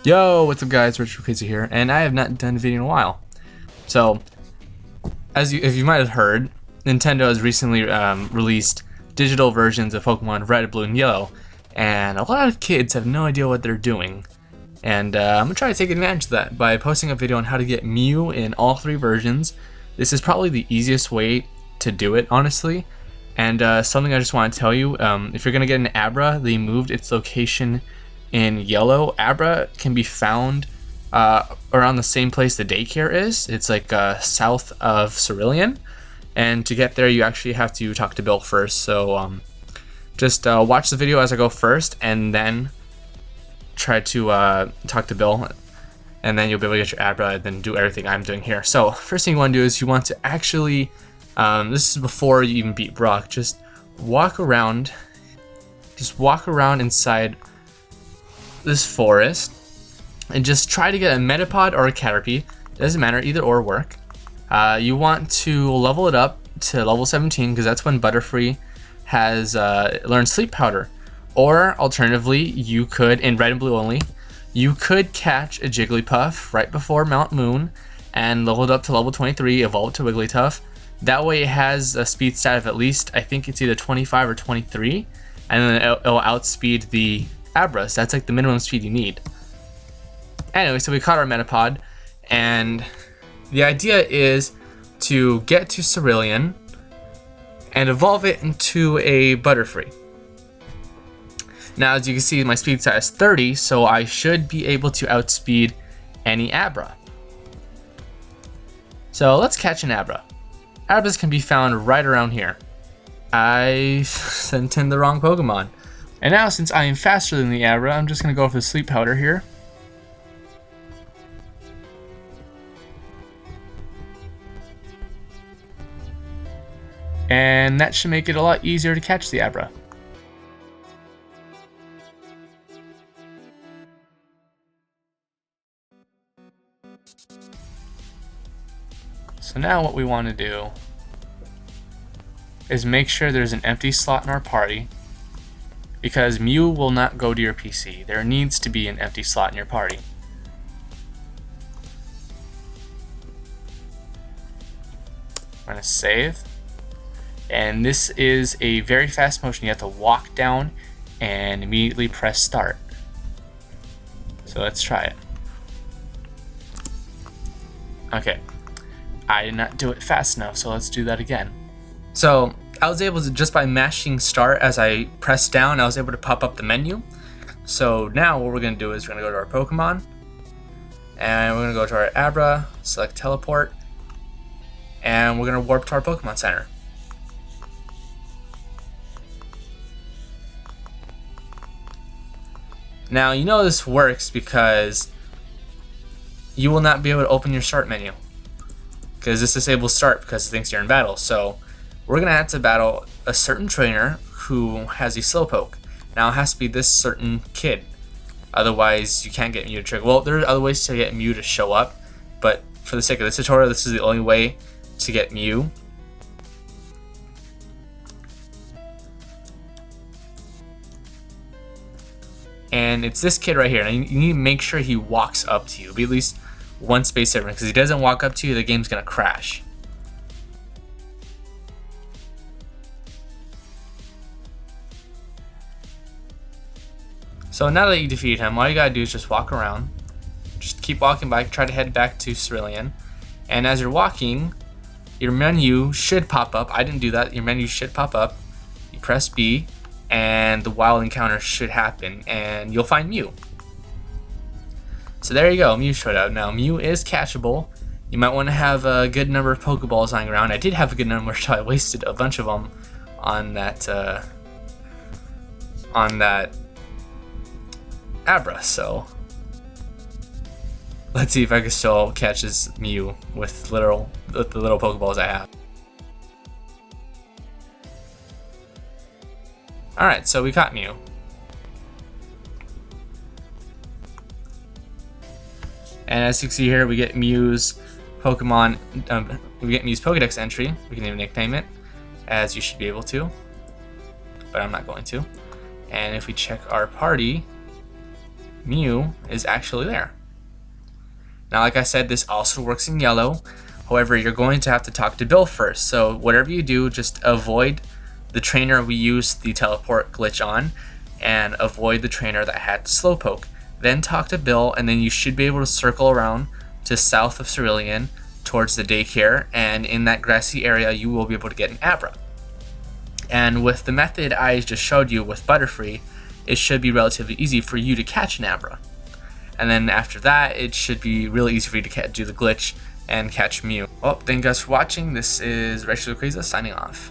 Yo, what's up guys, Richard Crazy here, and I have not done a video in a while. So, if you might have heard, Nintendo has recently released digital versions of Pokemon Red, Blue, and Yellow, and a lot of kids have no idea what they're doing. And I'm going to try to take advantage of that by posting a video on how to get Mew in all three versions. This is probably the easiest way to do it, honestly. And something I just want to tell you, if you're going to get an Abra, they moved its location in Yellow. Abra can be found around the same place the daycare is. It's like south of Cerulean, and to get there you actually have to talk to Bill first. So just watch the video as I go first, and then try to talk to Bill, and then you'll be able to get your Abra and then do everything I'm doing here. So first thing you want to do is you want to actually, this is before you even beat Brock, just walk around inside this forest and just try to get a Metapod or a Caterpie. Doesn't matter, either or work. You want to level it up to level 17 because that's when Butterfree has learned Sleep Powder. Or alternatively, you could, in Red and Blue only, you could catch a Jigglypuff right before Mount Moon and level it up to level 23, evolve it to Wigglytuff. That way it has a speed stat of at least, I think it's either 25 or 23, and then it'll outspeed the Abras. That's like the minimum speed you need. Anyway, so we caught our Metapod, and the idea is to get to Cerulean and evolve it into a Butterfree. Now, as you can see, my speed stat is 30, so I should be able to outspeed any Abra. So let's catch an Abra. Abras can be found right around here. I sent in the wrong Pokemon. And now, since I am faster than the Abra, I'm just going to go for the Sleep Powder here. And that should make it a lot easier to catch the Abra. So now what we want to do is make sure there's an empty slot in our party, because Mew will not go to your PC. There needs to be an empty slot in your party. I'm going to save. And this is a very fast motion. You have to walk down and immediately press start. So let's try it. Okay. I did not do it fast enough, so let's do that again. So I was able to, just by mashing start as I pressed down, I was able to pop up the menu. So now what we're going to do is we're going to go to our Pokemon, and we're going to go to our Abra, select Teleport, and we're going to warp to our Pokemon Center. Now you know this works because you will not be able to open your start menu, because this disables start because it thinks you're in battle. So we're going to have to battle a certain trainer who has a Slowpoke. Now it has to be this certain kid, otherwise you can't get Mew to trigger. Well, there are other ways to get Mew to show up, but for the sake of this tutorial, this is the only way to get Mew. And it's this kid right here. Now you need to make sure he walks up to you, be at least one space different, because if he doesn't walk up to you, the game's gonna crash. So now that you defeated him, all you gotta do is just walk around. Just keep walking by, try to head back to Cerulean. And as you're walking, your menu should pop up. I didn't do that. Your menu should pop up. You press B, and the wild encounter should happen, and you'll find Mew. So there you go, Mew showed up. Now Mew is catchable. You might want to have a good number of Pokeballs lying around. I did have a good number, so I wasted a bunch of them on that Abra. So let's see if I can still catch this Mew with the little Pokeballs I have. Alright, so we caught Mew. And as you can see here, we get Mew's Pokemon, we get Mew's Pokedex entry. We can even nickname it, as you should be able to, but I'm not going to. And if we check our party, Mew is actually there. Now, like I said, this also works in yellow. However, you're going to have to talk to Bill first. So whatever you do, just avoid the trainer we used the teleport glitch on, and avoid the trainer that had Slowpoke. Then talk to Bill, and then you should be able to circle around to south of Cerulean towards the daycare, and in that grassy area you will be able to get an Abra. And with the method I just showed you with Butterfree, it should be relatively easy for you to catch an Abra. And then after that, it should be really easy for you to do the glitch and catch Mew. Well, thank you guys for watching. This is Crazy signing off.